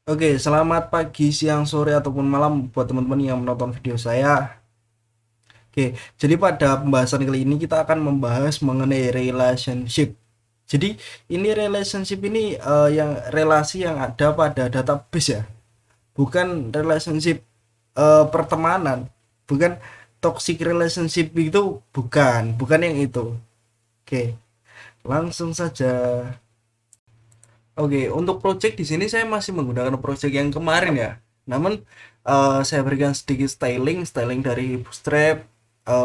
Oke, selamat pagi, siang, sore, ataupun malam buat teman-teman yang menonton video saya. Oke, jadi pada pembahasan kali ini kita akan membahas mengenai relationship. Jadi ini relationship ini yang relasi yang ada pada database ya, bukan relationship pertemanan, bukan toxic relationship itu, bukan yang itu. Oke, langsung saja. Oke, untuk project di sini saya masih menggunakan project yang kemarin ya. Namun saya berikan sedikit styling dari Bootstrap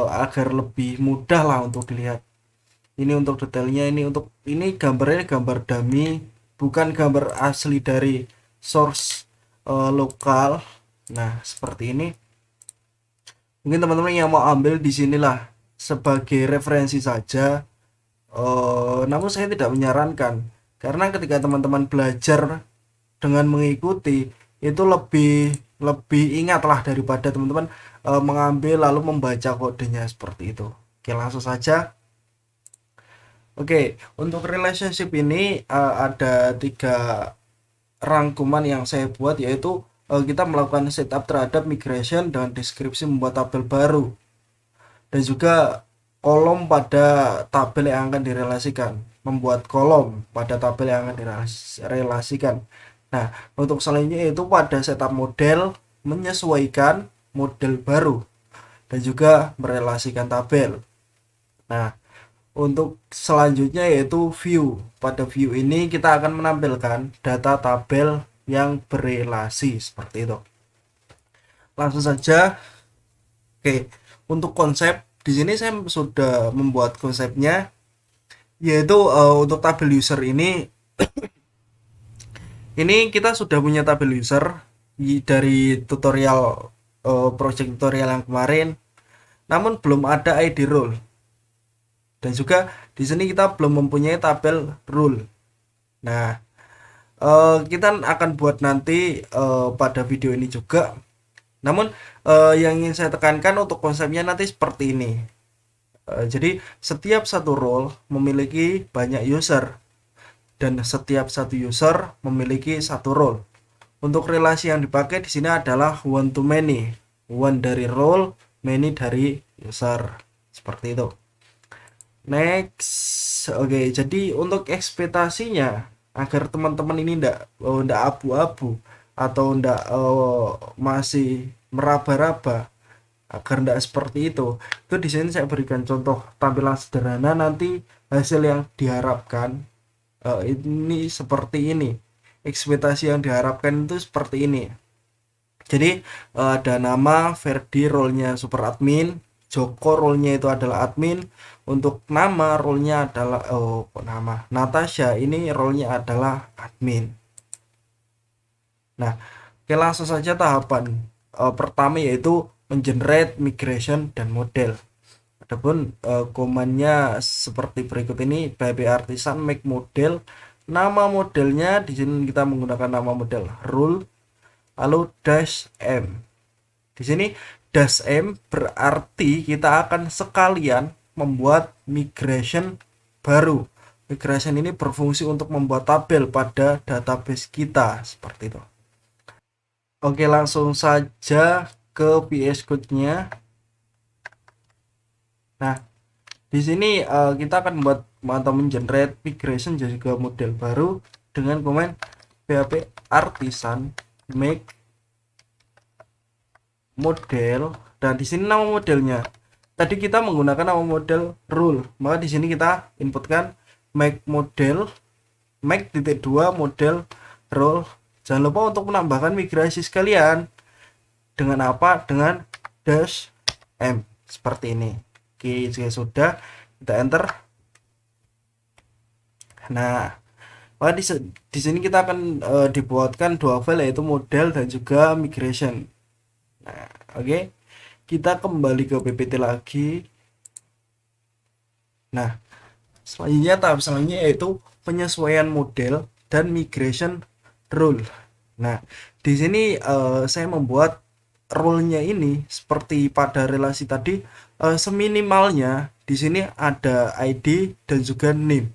agar lebih mudah lah untuk dilihat. Ini untuk detailnya, ini gambarnya gambar dummy, bukan gambar asli dari source lokal. Nah, seperti ini. Mungkin teman-teman yang mau ambil di sinilah sebagai referensi saja. Namun saya tidak menyarankan karena ketika teman-teman belajar dengan mengikuti itu lebih lebih ingatlah daripada teman-teman mengambil lalu membaca kodenya seperti itu. Oke, langsung saja. Oke, untuk relationship ini ada tiga rangkuman yang saya buat, yaitu kita melakukan setup terhadap migration dengan deskripsi membuat tabel baru dan juga kolom pada tabel yang akan direlasikan, membuat kolom pada tabel yang akan direlasikan. Nah, untuk selanjutnya itu pada setup model, menyesuaikan model baru dan juga merelasikan tabel. Nah, untuk selanjutnya yaitu view. Pada view ini kita akan menampilkan data tabel yang berelasi seperti itu. Langsung saja. Oke, untuk konsep di sini saya sudah membuat konsepnya, yaitu untuk tabel user ini kita sudah punya tabel user dari tutorial project tutorial yang kemarin, namun belum ada ID role dan juga di sini kita belum mempunyai tabel rule. Nah, kita akan buat nanti pada video ini juga. Namun yang ingin saya tekankan untuk konsepnya nanti seperti ini. Jadi setiap satu role memiliki banyak user dan setiap satu user memiliki satu role. Untuk relasi yang dipakai di sini adalah one to many, one dari role, many dari user, seperti itu. Next, oke. Jadi untuk ekspektasinya agar teman-teman ini ndak abu-abu atau ndak masih meraba-raba, agar ndak seperti itu di sini saya berikan contoh tampilan sederhana. Nanti hasil yang diharapkan ini seperti ini, ekspektasi yang diharapkan itu seperti ini. Jadi ada nama Ferdi, role-nya super admin, Joko role-nya itu adalah admin. Untuk nama role-nya adalah nama Natasha ini role-nya adalah admin. Nah, oke, langsung saja tahapan pertama yaitu mengenerate migration dan model. Adapun komannya seperti berikut ini: BB Artisan make model. Nama modelnya di sini kita menggunakan nama model rule, lalu dash m. Di sini dash m berarti kita akan sekalian membuat migration baru. Migration ini berfungsi untuk membuat tabel pada database kita seperti itu. Oke, langsung saja ke VS Code-nya. Nah, di sini kita akan membuat atau mengenerate migration dan juga model baru dengan komen php artisan make model, dan di sini nama modelnya. Tadi kita menggunakan nama model rule, maka di sini kita inputkan make model, make titik dua model rule. Jangan lupa untuk menambahkan migrasi sekalian dengan apa? Dengan dash m seperti ini. Oke, jika sudah kita enter. Nah, maka di sini kita akan dibuatkan dua file, yaitu model dan juga migration. Nah, oke. Kita kembali ke PPT lagi. Nah, selanjutnya tahap selanjutnya yaitu penyesuaian model dan migration rule. Nah, di sini saya membuat rule-nya ini seperti pada relasi tadi, seminimalnya di sini ada ID dan juga name.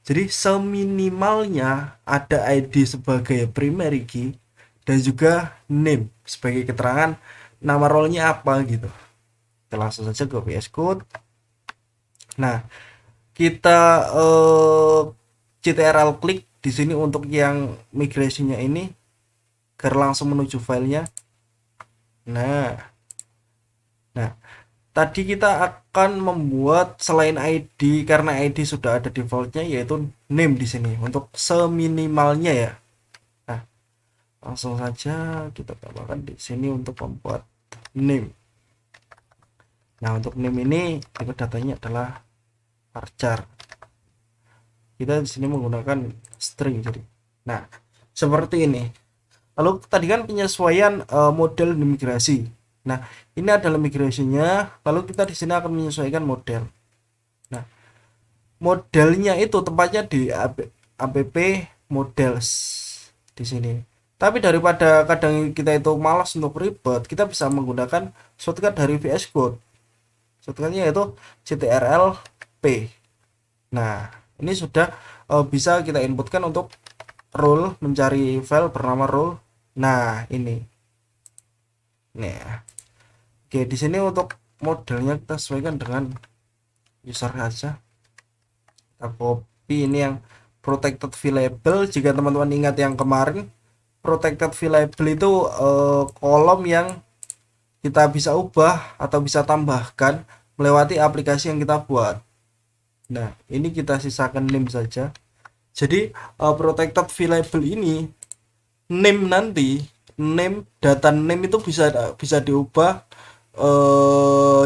Jadi seminimalnya ada ID sebagai primary key dan juga name sebagai keterangan nama role-nya apa gitu. Kita langsung saja ke VS Code. Nah, kita ctrl klik di sini untuk yang migrasinya ini agar langsung menuju filenya. Nah, tadi kita akan membuat selain ID, karena ID sudah ada defaultnya yaitu name di sini untuk seminimalnya ya. Nah, langsung saja kita tambahkan di sini untuk membuat name. Nah, untuk name ini tipe datanya adalah varchar. Kita di sini menggunakan string jadi. Nah, seperti ini. Lalu tadi kan penyesuaian model migrasi. Nah, ini adalah migrasinya. Lalu kita di sini akan menyesuaikan model. Nah, modelnya itu tempatnya di app models di sini. Tapi daripada kadang kita itu malas untuk ribet, kita bisa menggunakan shortcut dari VS Code. Shortcutnya yaitu ctrl p. Nah, ini sudah bisa kita inputkan untuk role, mencari file bernama role. Nah, ini. Nah, oke, di sini untuk modelnya kita sesuaikan dengan user saja. Kita copy ini yang protected variable. Jika teman-teman ingat yang kemarin, protected variable itu kolom yang kita bisa ubah atau bisa tambahkan melewati aplikasi yang kita buat. Nah, ini kita sisakan name saja. Jadi protected variable ini name nanti, name data name itu bisa diubah,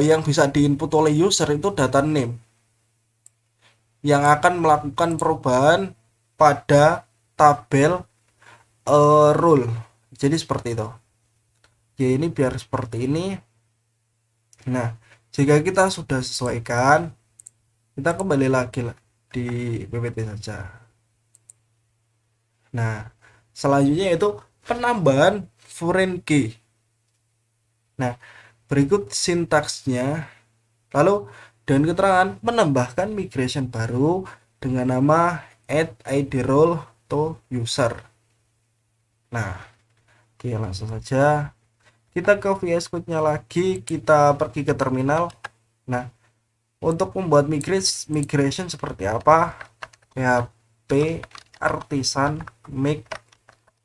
yang bisa diinput oleh user itu data name yang akan melakukan perubahan pada tabel role. Jadi seperti itu. Ya, ini biar seperti ini. Nah, jika kita sudah sesuaikan, kita kembali lagi di ppt saja. Nah, selanjutnya itu penambahan foreign key. Nah, berikut sintaksnya. Lalu dengan keterangan menambahkan migration baru dengan nama add id role to user. Nah, oke, langsung saja kita ke VS Code-nya lagi, kita pergi ke terminal. Nah, untuk membuat migration seperti apa? PHP artisan make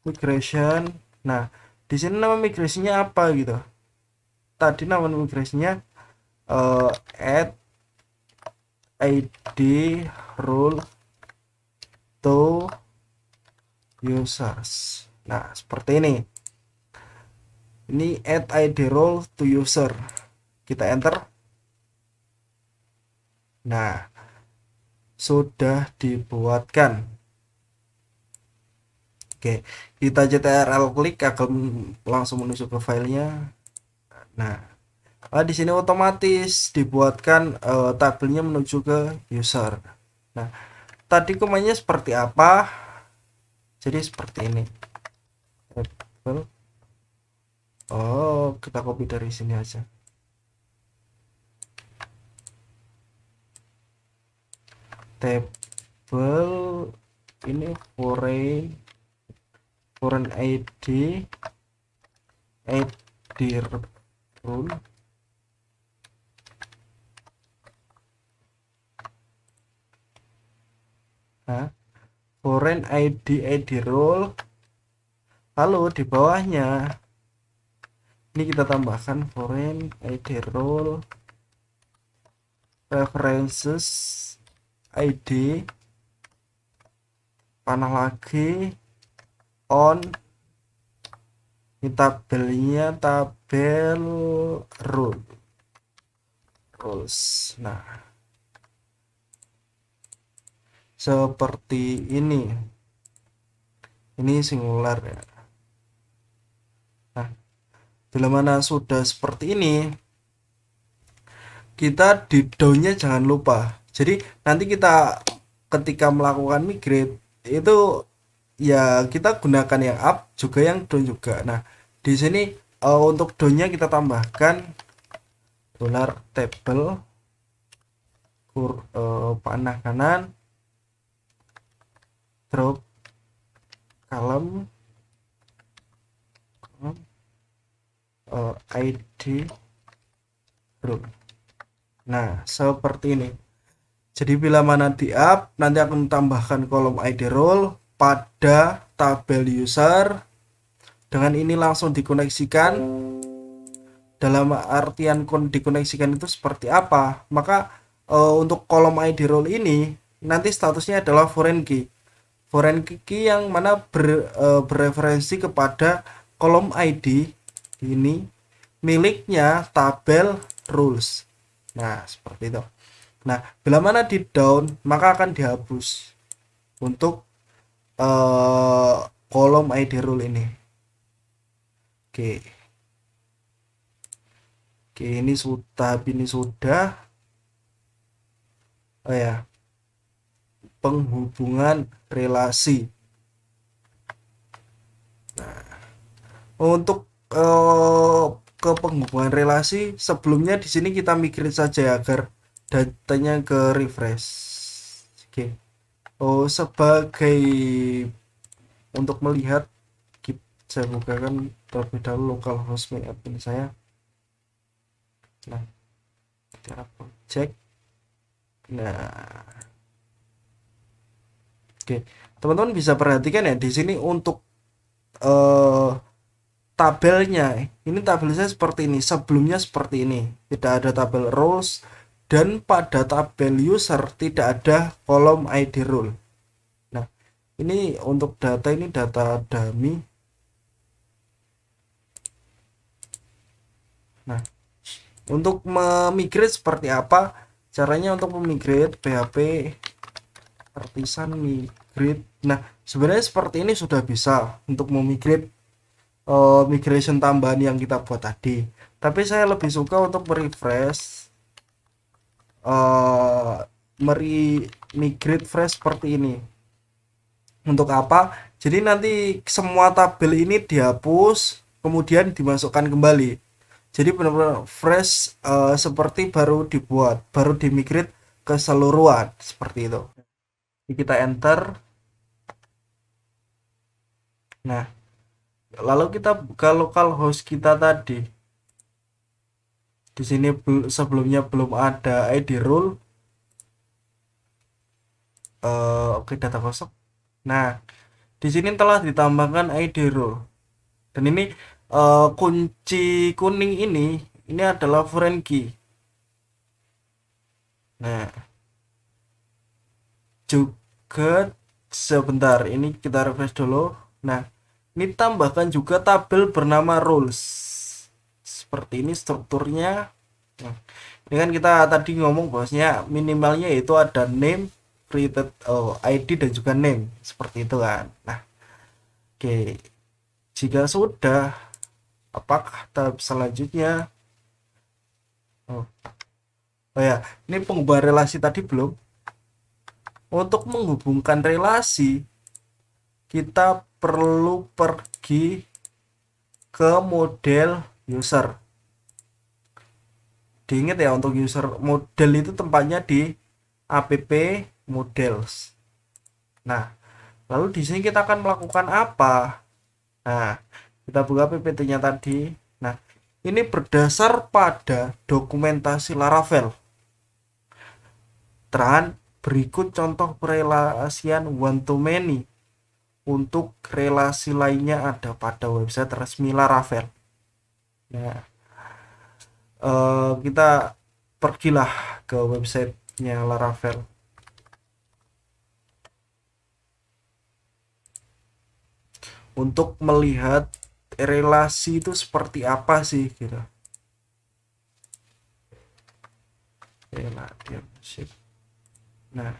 migration. Nah, di sini nama migrasinya apa gitu? Tadi nama migrasinya add id role to users. Nah, seperti ini. Ini add id role to user. Kita enter. Nah, sudah dibuatkan. Oke, kita ctrl klik akan langsung menuju ke filenya. Nah, di sini otomatis dibuatkan tabelnya menuju ke user. Nah, tadi komanya seperti apa? Jadi seperti ini. Oh, kita copy dari sini aja. Table ini foreign id rule. Nah, foreign id rule. Lalu di bawahnya ini kita tambahkan foreign id rule references id panah lagi on. Ini tabelnya tabel rules. Nah, seperti ini singular ya. Nah, bila mana sudah seperti ini, kita di downnya jangan lupa. Jadi nanti kita ketika melakukan migrate itu ya kita gunakan yang up juga yang down juga. Nah, di sini untuk downnya kita tambahkan $table panah kanan drop column ID role. Nah, seperti ini. Jadi bila mana di up, nanti akan tambahkan kolom ID role pada tabel user. Dengan ini langsung dikoneksikan. Dalam artian dikoneksikan itu seperti apa? Maka untuk kolom ID role ini nanti statusnya adalah foreign key. Foreign key yang mana bereferensi kepada kolom ID ini miliknya tabel rules. Nah, seperti itu. Nah, bila mana di down maka akan dihapus untuk kolom ID rule ini. Oke. Oke, ini sudah. Oh ya. Penghubungan relasi. Nah, untuk ke penghubungan relasi sebelumnya di sini kita migrate saja agar datanya ke refresh. Oke. Sebagai untuk melihat saya bukakan terlebih dahulu localhost admin saya. Nah, cara project. Nah, oke, teman-teman bisa perhatikan ya di sini untuk tabelnya. Ini tabel saya seperti ini, sebelumnya seperti ini. Tidak ada tabel rows dan pada tabel user tidak ada kolom ID role. Nah, ini untuk data, ini data dummy. Nah, untuk memigrate seperti apa caranya? Untuk memigrate php artisan migrate. Nah, sebenarnya seperti ini sudah bisa untuk memigrate migration tambahan yang kita buat tadi. Tapi saya lebih suka untuk merefresh migrate fresh seperti ini. Untuk apa? Jadi nanti semua tabel ini dihapus kemudian dimasukkan kembali. Jadi benar-benar fresh seperti baru dibuat, baru dimigrate keseluruhan seperti itu. Jadi kita enter. Nah, lalu kita buka localhost kita tadi. Di sini sebelumnya belum ada ID role. Oke, data kosong. Nah, di sini telah ditambahkan ID role. Dan ini kunci kuning ini adalah foreign key. Nah, juga sebentar, ini kita refresh dulu. Nah, ini tambahkan juga tabel bernama roles. Seperti ini strukturnya. Nah, ini kan kita tadi ngomong bahwasanya minimalnya itu ada name, created ID dan juga name seperti itu kan. Nah, oke, jika sudah, apakah tahap selanjutnya? Oh ya, ini pengubahan relasi tadi belum. Untuk menghubungkan relasi kita perlu pergi ke model user. Diingat ya, untuk user model itu tempatnya di app models. Nah, lalu di sini kita akan melakukan apa? Nah, kita buka ppt-nya tadi. Nah, ini berdasar pada dokumentasi Laravel. Dan berikut contoh perelasian one to many. Untuk relasi lainnya ada pada website resmi Laravel. Nah, kita pergilah ke websitenya Laravel. Untuk melihat relasi itu seperti apa sih gitu. Relationship. Nah,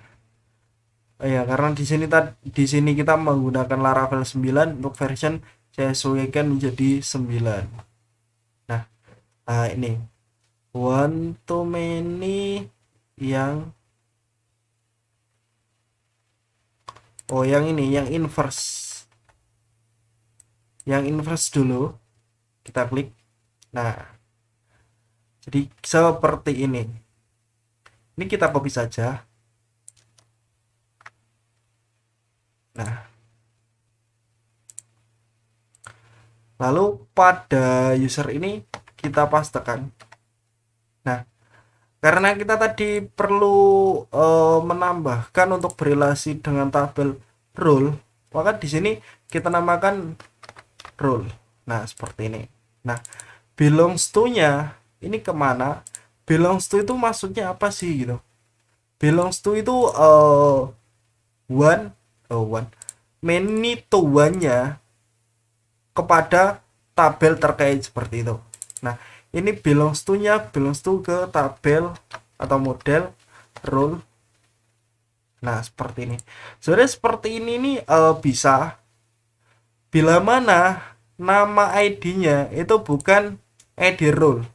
ya karena di sini kita menggunakan Laravel 9 untuk version saya sesuaikan menjadi 9. Nah, ini one to many yang yang ini yang inverse. Yang inverse dulu kita klik. Nah, jadi seperti ini. Ini kita copy saja. Nah, lalu pada user ini kita pastekan. Nah, karena kita tadi perlu menambahkan untuk berelasi dengan tabel role, maka di sini kita namakan role. Nah, seperti ini. Nah, belongs to-nya ini kemana? Belongs to itu maksudnya apa sih gitu? Belongs to itu one, one, many to one-nya kepada tabel terkait seperti itu. Nah, ini belongs to ke tabel atau model role. Nah, seperti ini. Sebenarnya seperti ini nih bisa bila mana nama ID-nya itu bukan ID role,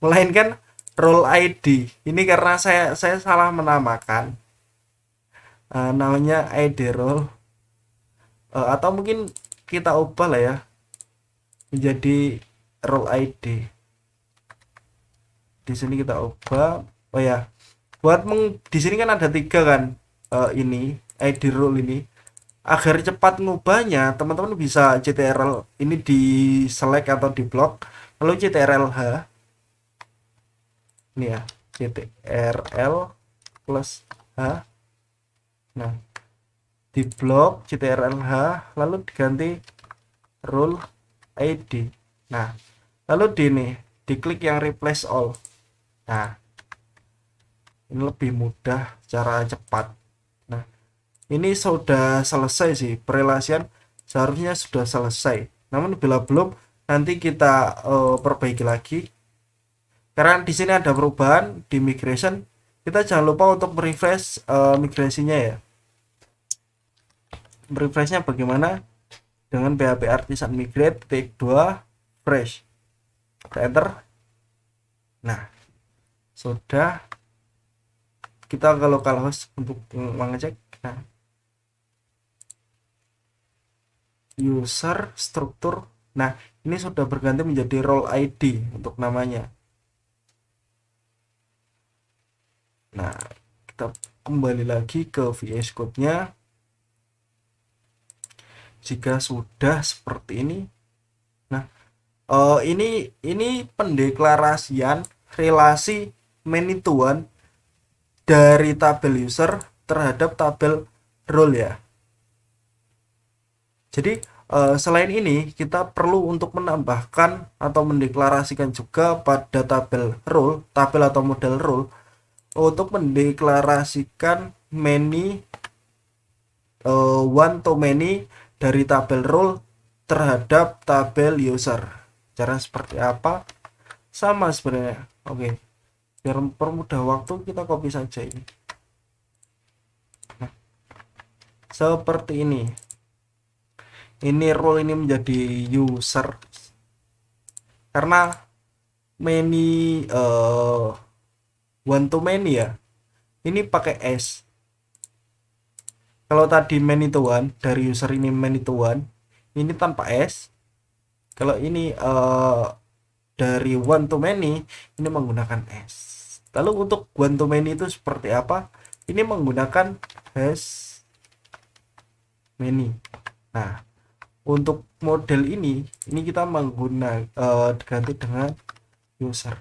melainkan role ID. Ini karena saya salah menamakan namanya ID role, atau mungkin kita ubah lah ya menjadi role ID. Di sini kita ubah. Oh ya, buat di sini kan ada 3 kan, ini ID role ini. Agar cepat ngubahnya, teman-teman bisa ctrl ini di select atau di block, lalu ctrl H ini ya, ctrl plus H. Nah, di blok ctrl H lalu diganti role ID. Nah, lalu di diklik yang replace all. Nah, ini lebih mudah, cara cepat. Nah, ini sudah selesai sih, perelasian seharusnya sudah selesai. Namun bila belum, nanti kita perbaiki lagi. Karena di sini ada perubahan di migration, kita jangan lupa untuk merefresh migrasinya ya. Refreshnya bagaimana? Dengan PHP Artisan Migrate titik 2 fresh. Kita enter. Nah, sudah. Kita ke localhost untuk mengecek. Nah, user struktur. Nah, ini sudah berganti menjadi role ID untuk namanya. Nah, kita kembali lagi ke VS Code-nya. Jika sudah seperti ini, nah, ini pendeklarasian relasi many to one dari tabel user terhadap tabel role ya. Jadi selain ini kita perlu untuk menambahkan atau mendeklarasikan juga pada tabel role, tabel atau model role, untuk mendeklarasikan many one to many dari tabel role terhadap tabel user. Cara seperti apa? Sama sebenarnya. Oke, biar mempermudah waktu kita copy saja ini. Nah, seperti ini. Ini role ini menjadi user karena many one to many ya. Ini pakai S. Kalau tadi many to one, dari user ini many to one, ini tanpa S. Kalau ini dari one to many, ini menggunakan S. Lalu untuk one to many itu seperti apa? Ini menggunakan hash many. Nah, untuk model ini kita menggunakan diganti dengan user.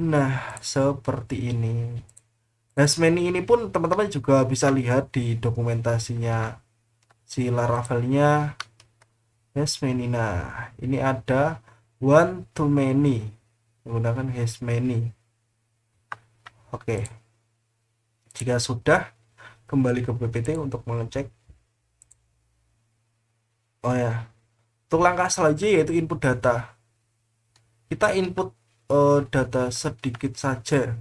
Nah, seperti ini. Hash many ini pun teman-teman juga bisa lihat di dokumentasinya si Laravel-nya. Hash many. Nah, ini ada one to many menggunakan hash many. Oke, jika sudah, kembali ke PPT untuk mengecek. Oh ya, untuk langkah selanjutnya yaitu input data. Kita input data sedikit saja,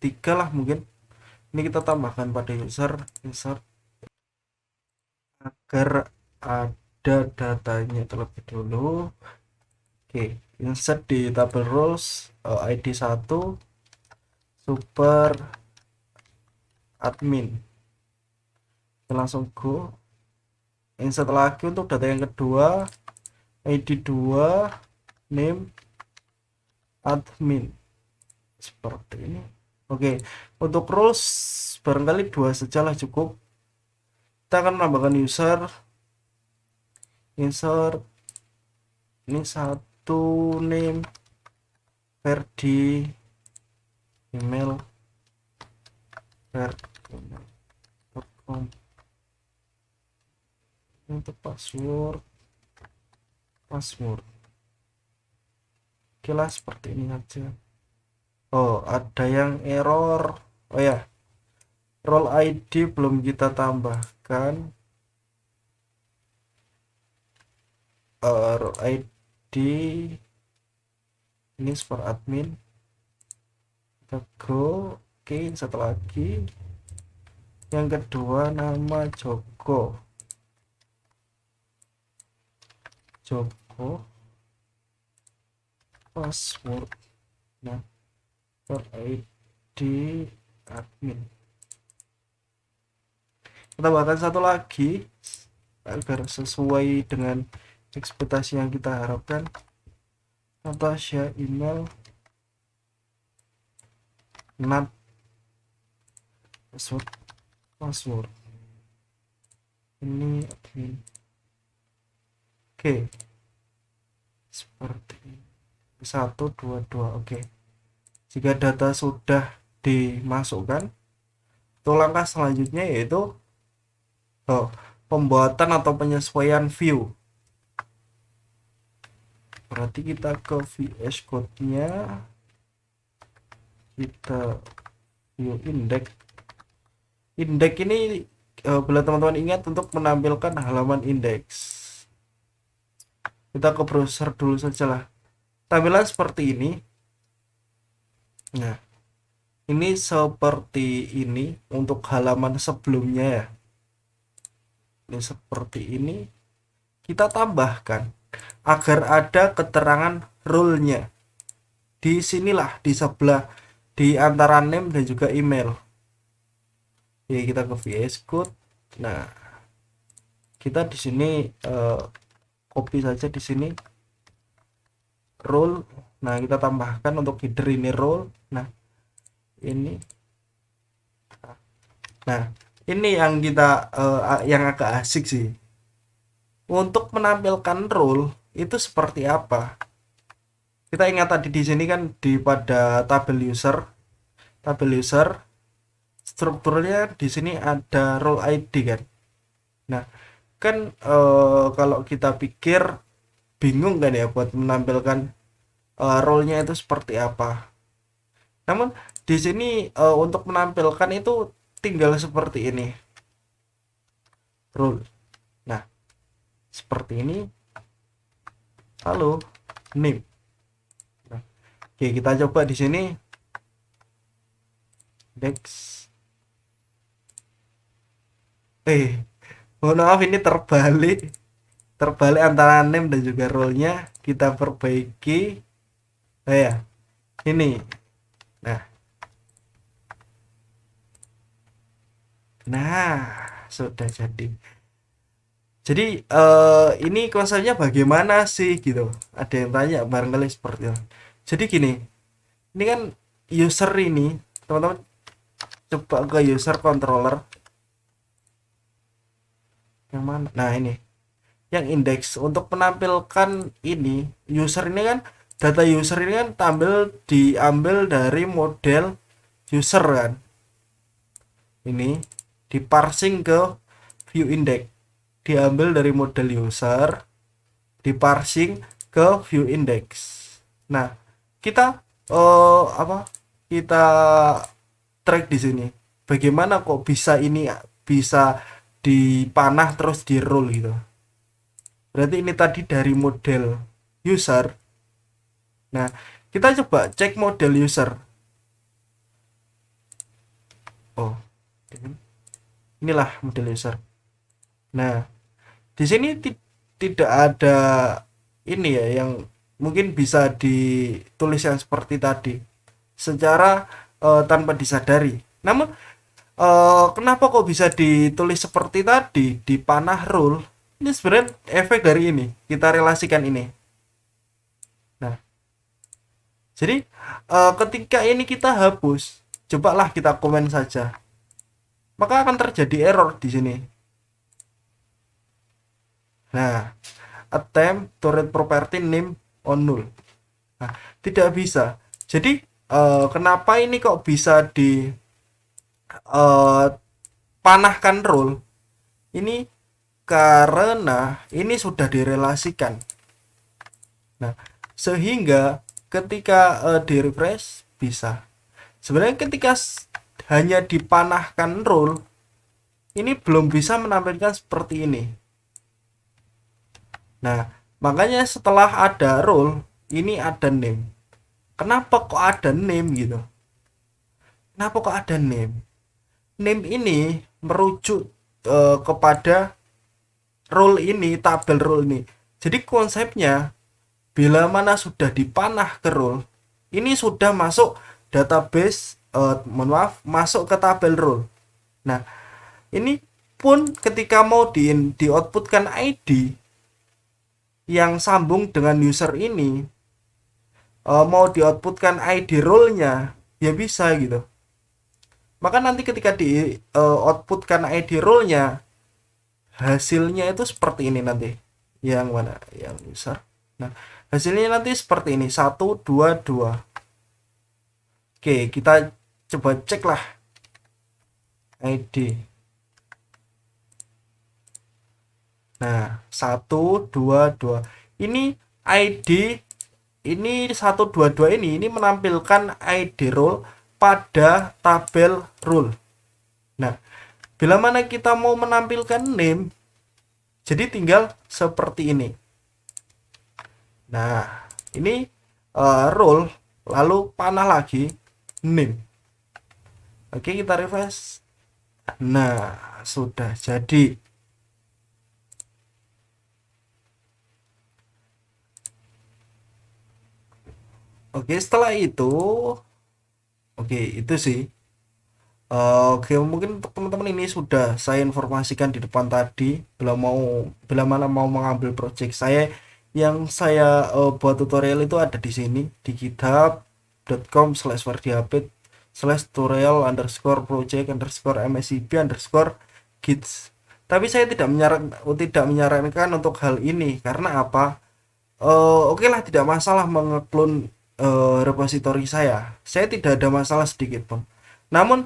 3 lah mungkin. Ini kita tambahkan pada user agar ada datanya terlebih dulu. Oke, insert di tabel rows ID 1 super admin. Kita langsung go. Insert lagi untuk data yang kedua, ID 2 name admin, seperti ini. Oke, untuk rows barangkali 2 sajalah cukup. Kita akan menambahkan insert ini satu name Ferdi email email.com untuk password oke lah, seperti ini aja. Oh, ada yang error. Oh ya, role ID belum kita tambahkan. Role ID ini super admin. Kita go. Oke, satu lagi. Yang kedua nama Joko. Password. Nah, role ID admin. Kita tambahkan satu lagi agar sesuai dengan ekspektasi yang kita harapkan. Natasha email not password ini admin. Oke, seperti ini. 122. Oke, jika data sudah dimasukkan, itu langkah selanjutnya yaitu pembuatan atau penyesuaian view. Berarti kita ke VS Code nya, kita view index ini bila teman-teman ingat untuk menampilkan halaman indeks. Kita ke browser dulu saja lah. Tampilan seperti ini. Nah, ini seperti ini untuk halaman sebelumnya ya. Ini seperti ini. Kita tambahkan agar ada keterangan role-nya. Di sinilah, di sebelah, di antara name dan juga email. Oke, kita ke VS Code. Nah, kita di sini copy saja di sini role. Nah, kita tambahkan untuk header ini role. Nah, ini yang kita yang agak asik sih. Untuk menampilkan role itu seperti apa? Kita ingat tadi di sini kan pada tabel user strukturnya di sini ada role ID kan. Nah, kan kalau kita pikir bingung kan ya buat menampilkan role-nya itu seperti apa. Namun di sini untuk menampilkan itu tinggal seperti ini. Role. Nah, seperti ini. Halo, name. Nah, oke, kita coba di sini. Next. Mohon maaf ini terbalik antara name dan juga role-nya. Kita perbaiki. Ya, ini. Nah, sudah jadi. Jadi ini konsepnya bagaimana sih gitu? Ada yang tanya barangkali seperti itu. Jadi gini, ini kan user ini, teman-teman coba ke user controller. Yang mana? Nah, ini. Yang indeks untuk menampilkan ini, user ini kan data user ini kan diambil dari model user kan. Ini diparsing ke view index. Diambil dari model user, diparsing ke view index. Nah, kita kita track di sini. Bagaimana kok bisa ini bisa dipanah terus di roll gitu. Berarti ini tadi dari model user. Nah, kita coba cek model user. Oh, inilah model user. Nah, di sini tidak ada ini ya yang mungkin bisa ditulis yang seperti tadi secara tanpa disadari. Namun kenapa kok bisa ditulis seperti tadi di panah rule? Ini sebenarnya efek dari ini. Kita relasikan ini. Nah, jadi ketika ini kita hapus, cobalah kita komen saja, maka akan terjadi error di sini. Nah, attempt to read property name on null. Nah, tidak bisa. Jadi kenapa ini kok bisa di panahkan rule? Ini karena ini sudah direlasikan. Nah, sehingga ketika di refresh bisa. Sebenarnya ketika hanya dipanahkan rule, ini belum bisa menampilkan seperti ini. Nah, makanya setelah ada role, ini ada name. Kenapa kok ada name gitu? Kenapa kok ada name? Name ini merujuk kepada role ini, tabel role ini. Jadi konsepnya, bila mana sudah dipanah ke role, ini sudah masuk database, mohon maaf, masuk ke tabel role. Nah, ini pun ketika mau di outputkan ID yang sambung dengan user ini, mau di outputkan ID role-nya, ya bisa gitu. Maka nanti ketika di outputkan ID role-nya, hasilnya itu seperti ini nanti. Yang mana? Yang user. Nah, hasilnya nanti seperti ini, 1 2 2. Oke, kita coba cek lah ID. Nah, 1 2 2. Ini ID ini 122 ini menampilkan ID role pada tabel role. Nah, bila mana kita mau menampilkan name, jadi tinggal seperti ini. Nah, ini role, lalu panah lagi name. Oke, kita refresh. Nah, sudah jadi. Oke, setelah itu, oke, itu sih. Oke, mungkin untuk teman-teman ini sudah saya informasikan di depan tadi. Bila mana mau mengambil project saya yang saya buat tutorial itu ada di sini di github.com/wardiapit/tutorial_project_mscp_gits. Tapi saya tidak menyarankan untuk hal ini karena apa? Oke lah, tidak masalah mengeklon repositori saya. Saya tidak ada masalah sedikit pun. Namun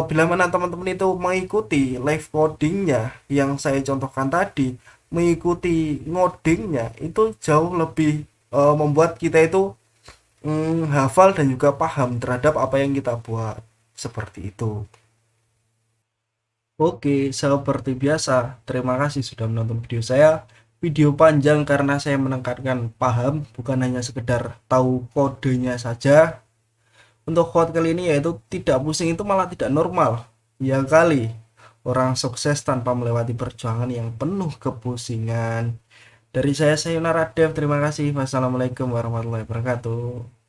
bila mana teman-teman itu mengikuti live codingnya yang saya contohkan tadi, mengikuti ngodingnya itu jauh lebih membuat kita itu hafal dan juga paham terhadap apa yang kita buat seperti itu. Oke, seperti biasa, terima kasih sudah menonton video saya. Video panjang karena saya menekankan paham, bukan hanya sekedar tahu kodenya saja. Untuk quote kali ini yaitu tidak pusing itu malah tidak normal. Ya kali, orang sukses tanpa melewati perjuangan yang penuh kepusingan. Dari saya Sayonara Dev, terima kasih. Wassalamualaikum warahmatullahi wabarakatuh.